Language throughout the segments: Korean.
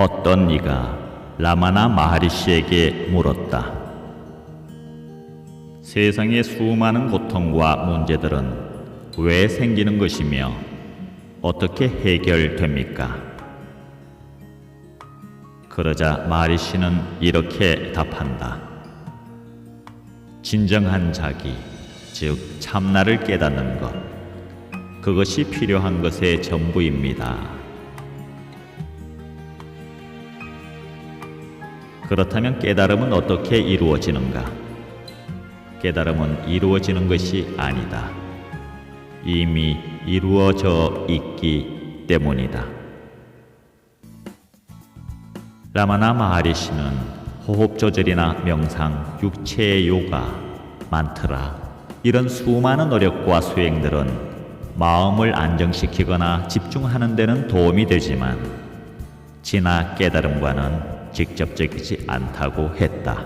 어떤 이가 라마나 마하리시에게 물었다. 세상의 수많은 고통과 문제들은 왜 생기는 것이며 어떻게 해결됩니까? 그러자 마하리시는 이렇게 답한다. 진정한 자기, 즉 참나를 깨닫는 것, 그것이 필요한 것의 전부입니다. 그렇다면 깨달음은 어떻게 이루어지는가? 깨달음은 이루어지는 것이 아니다. 이미 이루어져 있기 때문이다. 라마나 마하리시는 호흡 조절이나 명상, 육체의 요가, 만트라 이런 수많은 노력과 수행들은 마음을 안정시키거나 집중하는 데는 도움이 되지만 진화 깨달음과는 직접적이지 않다고 했다.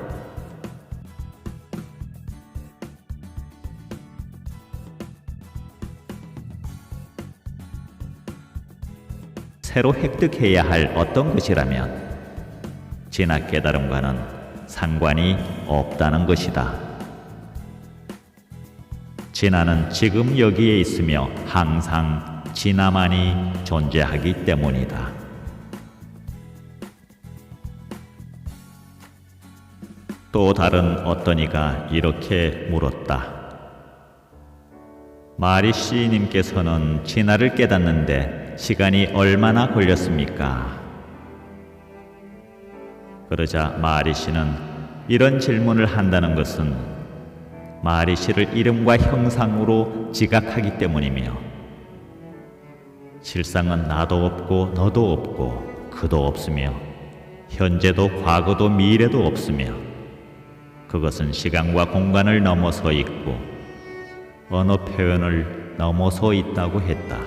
새로 획득해야 할 어떤 것이라면 진화 깨달음과는 상관이 없다는 것이다. 진화는 지금 여기에 있으며 항상 진화만이 존재하기 때문이다. 또 다른 어떤 이가 이렇게 물었다. 마하리시님께서는 진화를 깨닫는데 시간이 얼마나 걸렸습니까? 그러자 마하리시는 이런 질문을 한다는 것은 마하리시를 이름과 형상으로 지각하기 때문이며 실상은 나도 없고 너도 없고 그도 없으며 현재도 과거도 미래도 없으며 그것은 시간과 공간을 넘어서 있고 언어 표현을 넘어서 있다고 했다.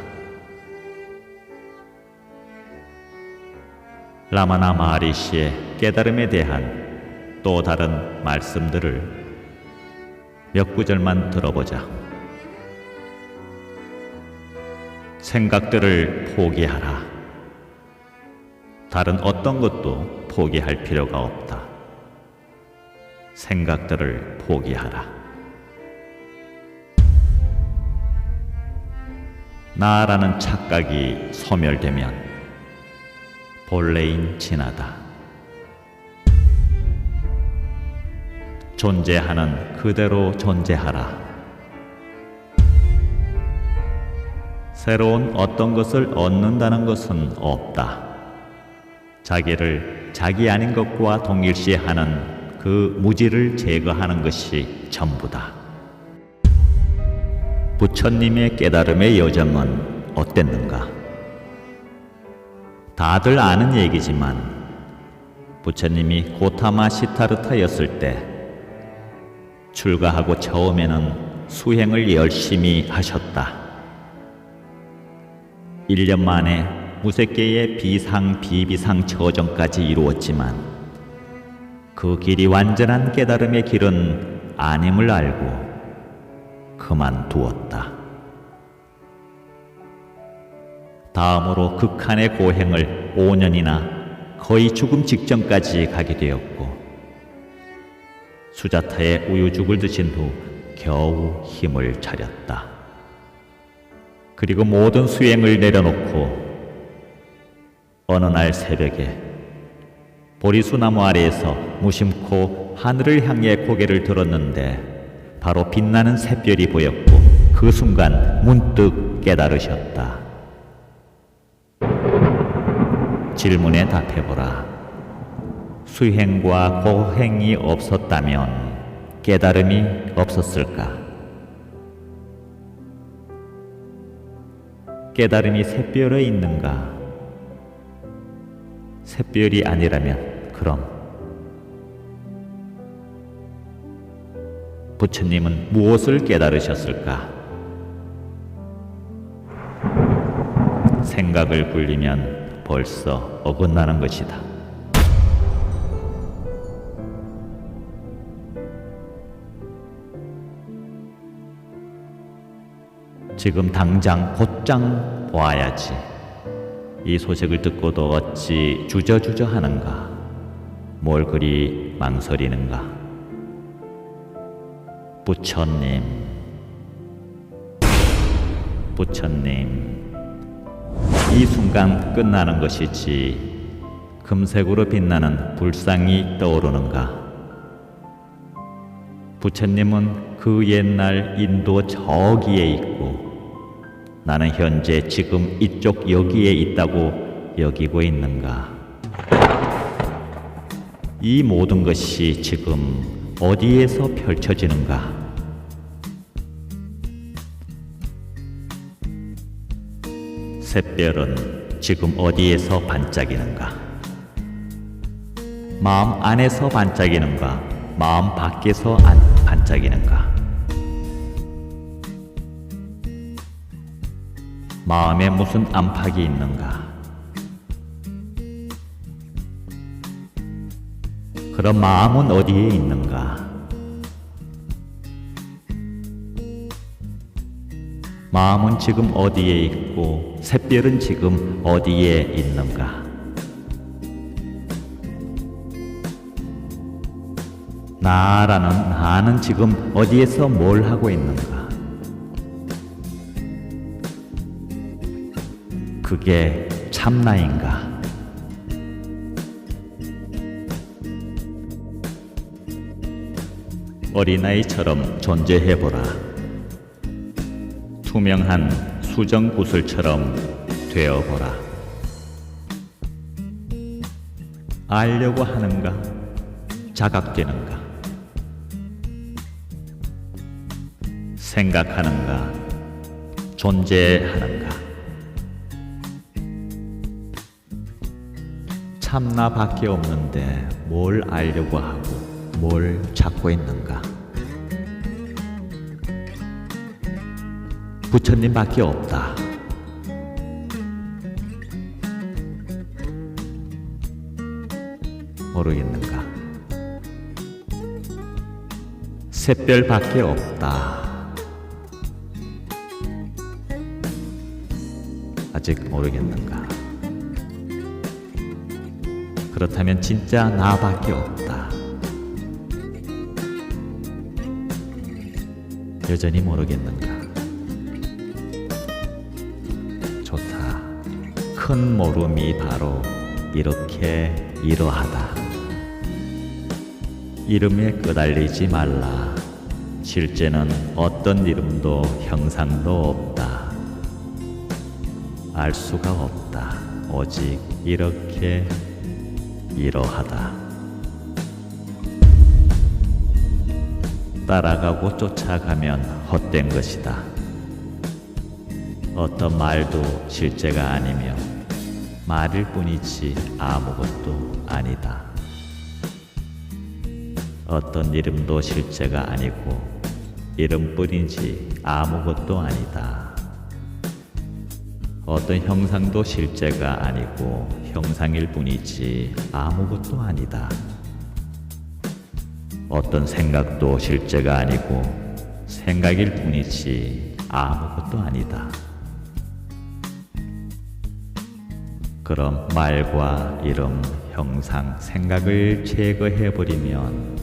라마나 마하리시의 깨달음에 대한 또 다른 말씀들을 몇 구절만 들어보자. 생각들을 포기하라. 다른 어떤 것도 포기할 필요가 없다. 생각들을 포기하라. 나라는 착각이 소멸되면 본래인 진화다. 존재하는 그대로 존재하라. 새로운 어떤 것을 얻는다는 것은 없다. 자기를 자기 아닌 것과 동일시하는 그 무지를 제거하는 것이 전부다. 부처님의 깨달음의 여정은 어땠는가? 다들 아는 얘기지만 부처님이 고타마 시타르타였을 때 출가하고 처음에는 수행을 열심히 하셨다. 1년 만에 무색계의 비상 비비상 처정까지 이루었지만 그 길이 완전한 깨달음의 길은 아님을 알고 그만두었다. 다음으로 극한의 고행을 5년이나 거의 죽음 직전까지 가게 되었고 수자타의 우유죽을 드신 후 겨우 힘을 차렸다. 그리고 모든 수행을 내려놓고 어느 날 새벽에 보리수나무 아래에서 무심코 하늘을 향해 고개를 들었는데 바로 빛나는 샛별이 보였고 그 순간 문득 깨달으셨다. 질문에 답해보라. 수행과 고행이 없었다면 깨달음이 없었을까? 깨달음이 샛별에 있는가? 샛별이 아니라면 그럼 부처님은 무엇을 깨달으셨을까? 생각을 굴리면 벌써 어긋나는 것이다. 지금 당장 곧장 보아야지. 이 소식을 듣고도 어찌 주저주저 하는가? 뭘 그리 망설이는가? 부처님, 부처님, 이 순간 끝나는 것이지 금색으로 빛나는 불상이 떠오르는가? 부처님은 그 옛날 인도 저기에 있고 나는 현재 지금 이쪽 여기에 있다고 여기고 있는가? 이 모든 것이 지금 어디에서 펼쳐지는가? 샛별은 지금 어디에서 반짝이는가? 마음 안에서 반짝이는가? 마음 밖에서 반짝이는가? 마음에 무슨 안팎이 있는가? 그럼 마음은 어디에 있는가? 마음은 지금 어디에 있고 샛별은 지금 어디에 있는가? 나는 지금 어디에서 뭘 하고 있는가? 그게 참나인가? 어린아이처럼 존재해보라. 투명한 수정구슬처럼 되어보라. 알려고 하는가? 자각되는가? 생각하는가? 존재하는가? 참나밖에 없는데 뭘 알려고 하고 뭘 찾고 있는가? 부처님밖에 없다. 모르겠는가? 샛별밖에 없다. 아직 모르겠는가? 그렇다면 진짜 나밖에 없다. 여전히 모르겠는가? 좋다. 큰 모름이 바로 이렇게 이러하다. 이름에 끄달리지 말라. 실제는 어떤 이름도 형상도 없다. 알 수가 없다. 오직 이렇게 이러하다. 따라가고 쫓아가면 헛된 것이다. 어떤 말도 실제가 아니며 말일 뿐이지 아무것도 아니다. 어떤 이름도 실제가 아니고 이름뿐이지 아무것도 아니다. 어떤 형상도 실제가 아니고 형상일 뿐이지 아무것도 아니다. 어떤 생각도 실제가 아니고 생각일 뿐이지 아무것도 아니다. 그럼 말과 이름, 형상, 생각을 제거해버리면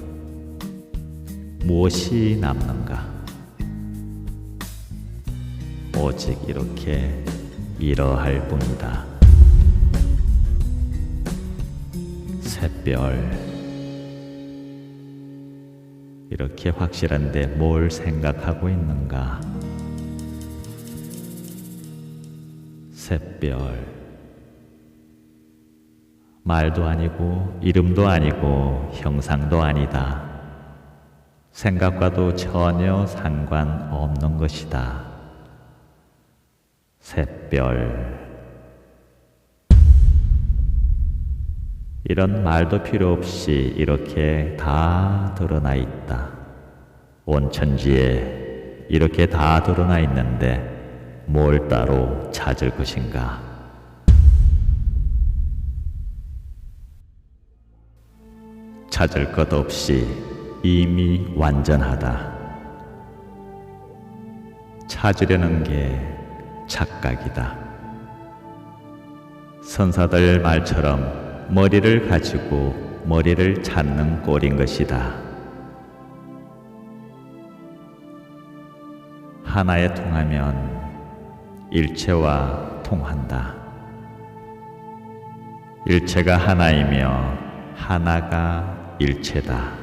무엇이 남는가? 오직 이렇게 이러할 뿐이다. 샛별. 이렇게 확실한데 뭘 생각하고 있는가? 샛별. 말도 아니고 이름도 아니고 형상도 아니다. 생각과도 전혀 상관없는 것이다. 샛별. 이런 말도 필요 없이 이렇게 다 드러나 있다. 온 천지에 이렇게 다 드러나 있는데 뭘 따로 찾을 것인가? 찾을 것 없이 이미 완전하다. 찾으려는 게 착각이다. 선사들 말처럼 머리를 가지고 머리를 찾는 꼴인 것이다. 하나에 통하면 일체와 통한다. 일체가 하나이며 하나가 일체다.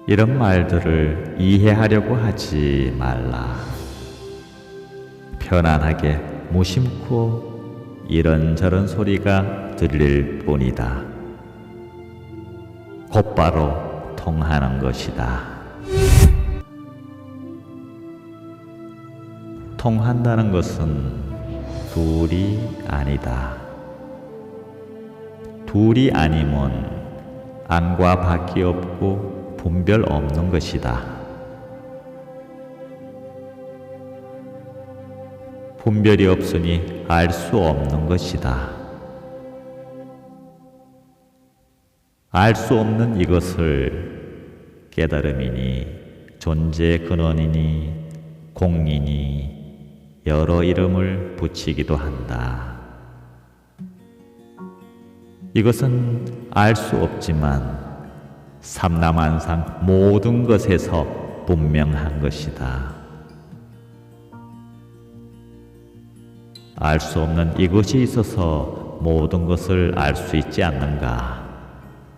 이런 말들을 이해하려고 하지 말라. 편안하게 무심코 이런저런 소리가 들릴 뿐이다. 곧바로 통하는 것이다. 통한다는 것은 둘이 아니다. 둘이 아니면 안과 밖이 없고 분별 없는 것이다. 분별이 없으니 알 수 없는 것이다. 알 수 없는 이것을 깨달음이니 존재 근원이니 공이니 여러 이름을 붙이기도 한다. 이것은 알 수 없지만 삼라만상 모든 것에서 분명한 것이다. 알 수 없는 이것이 있어서 모든 것을 알 수 있지 않는가?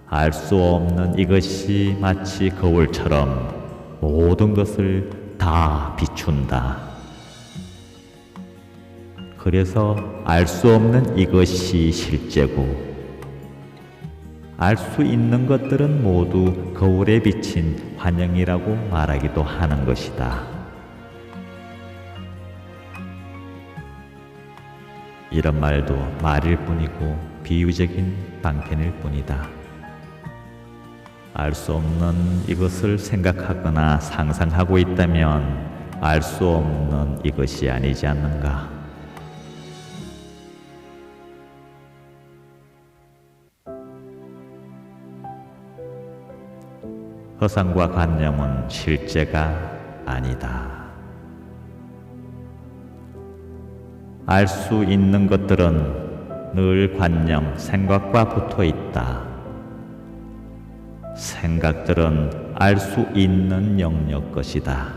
알 수 없는 이것이 마치 거울처럼 모든 것을 다 비춘다. 그래서 알 수 없는 이것이 실제고, 알 수 있는 것들은 모두 거울에 비친 환영이라고 말하기도 하는 것이다. 이런 말도 말일 뿐이고 비유적인 방편일 뿐이다. 알 수 없는 이것을 생각하거나 상상하고 있다면 알 수 없는 이것이 아니지 않는가? 허상과 관념은 실제가 아니다. 알 수 있는 것들은 늘 관념, 생각과 붙어 있다. 생각들은 알 수 있는 영역 것이다.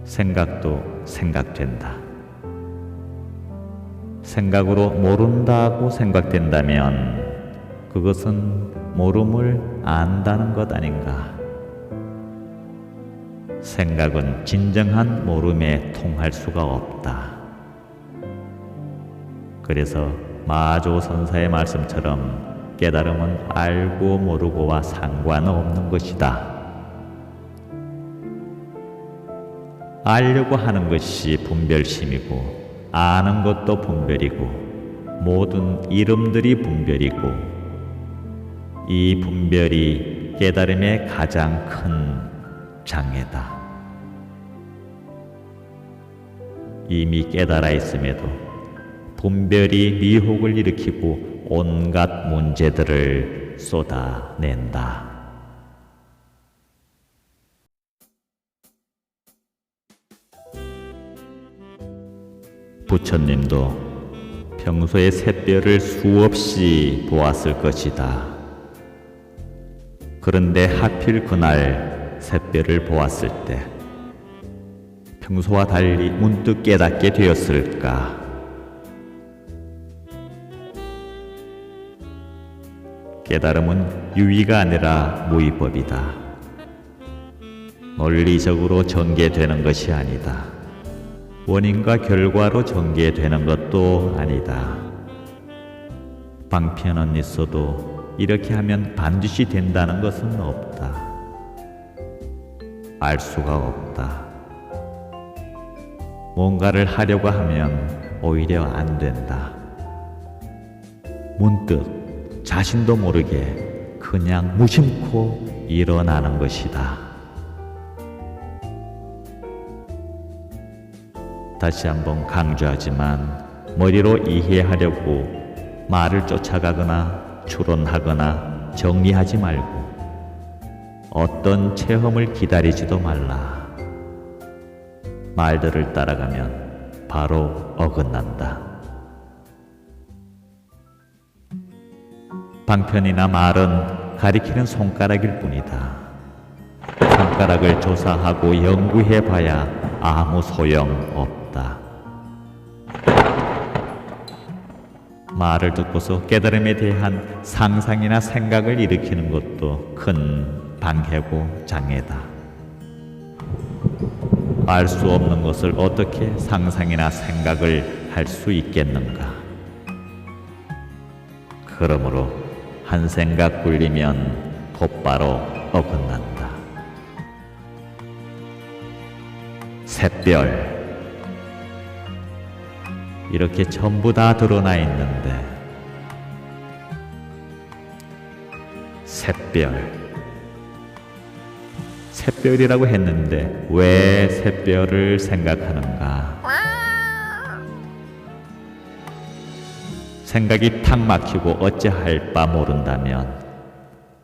생각도 생각된다. 생각으로 모른다고 생각된다면 그것은 모름을 안다는 것 아닌가? 생각은 진정한 모름에 통할 수가 없다. 그래서 마조 선사의 말씀처럼 깨달음은 알고 모르고와 상관없는 것이다. 알려고 하는 것이 분별심이고, 아는 것도 분별이고, 모든 이름들이 분별이고, 이 분별이 깨달음의 가장 큰 장애다. 이미 깨달아 있음에도 분별이 미혹을 일으키고 온갖 문제들을 쏟아낸다. 부처님도 평소에 샛별을 수없이 보았을 것이다. 그런데 하필 그날 샛별을 보았을 때 평소와 달리 문득 깨닫게 되었을까? 깨달음은 유의가 아니라 무위법이다. 논리적으로 전개되는 것이 아니다. 원인과 결과로 전개되는 것도 아니다. 방편은 있어도 이렇게 하면 반드시 된다는 것은 없다. 알 수가 없다. 뭔가를 하려고 하면 오히려 안 된다. 문득 자신도 모르게 그냥 무심코 일어나는 것이다. 다시 한번 강조하지만 머리로 이해하려고 말을 쫓아가거나 추론하거나 정리하지 말고 어떤 체험을 기다리지도 말라. 말들을 따라가면 바로 어긋난다. 방편이나 말은 가리키는 손가락일 뿐이다. 손가락을 조사하고 연구해 봐야 아무 소용 없다. 말을 듣고서 깨달음에 대한 상상이나 생각을 일으키는 것도 큰 방해고 장애다. 알 수 없는 것을 어떻게 상상이나 생각을 할 수 있겠는가? 그러므로 한 생각 굴리면 곧바로 어긋난다. 샛별, 이렇게 전부 다 드러나 있는데 샛별이라고 했는데 왜 샛별을 생각하는가? 생각이 탁 막히고 어찌할 바 모른다면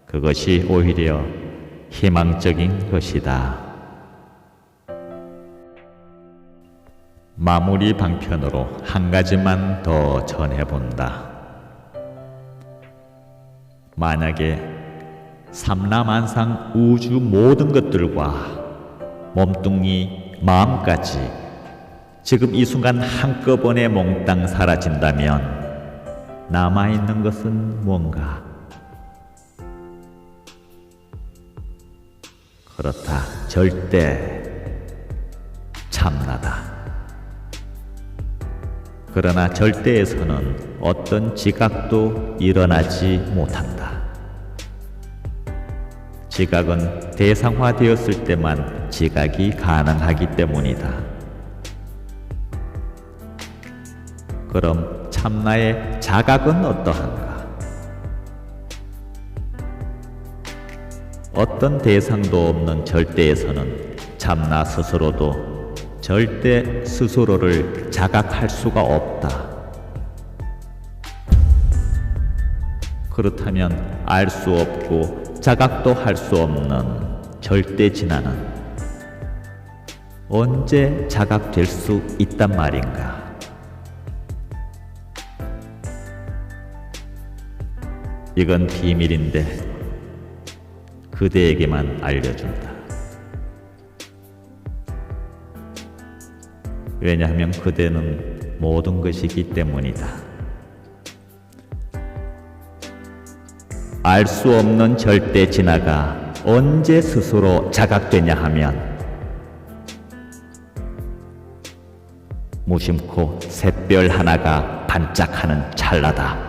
그것이 오히려 희망적인 것이다. 마무리 방편으로 한 가지만 더 전해본다. 만약에 삼라만상 우주 모든 것들과 몸뚱이, 마음까지 지금 이 순간 한꺼번에 몽땅 사라진다면 남아있는 것은 뭔가? 그렇다. 절대 참나다. 그러나 절대에서는 어떤 지각도 일어나지 못한다. 지각은 대상화되었을 때만 지각이 가능하기 때문이다. 그럼 참나의 자각은 어떠한가? 어떤 대상도 없는 절대에서는 참나 스스로도 절대 스스로를 자각할 수가 없다. 그렇다면 알 수 없고 자각도 할 수 없는 절대 진화는 언제 자각될 수 있단 말인가? 이건 비밀인데 그대에게만 알려준다. 왜냐하면 그대는 모든 것이기 때문이다. 알 수 없는 절대 진화가 언제 스스로 자각되냐 하면 무심코 샛별 하나가 반짝하는 찰나다.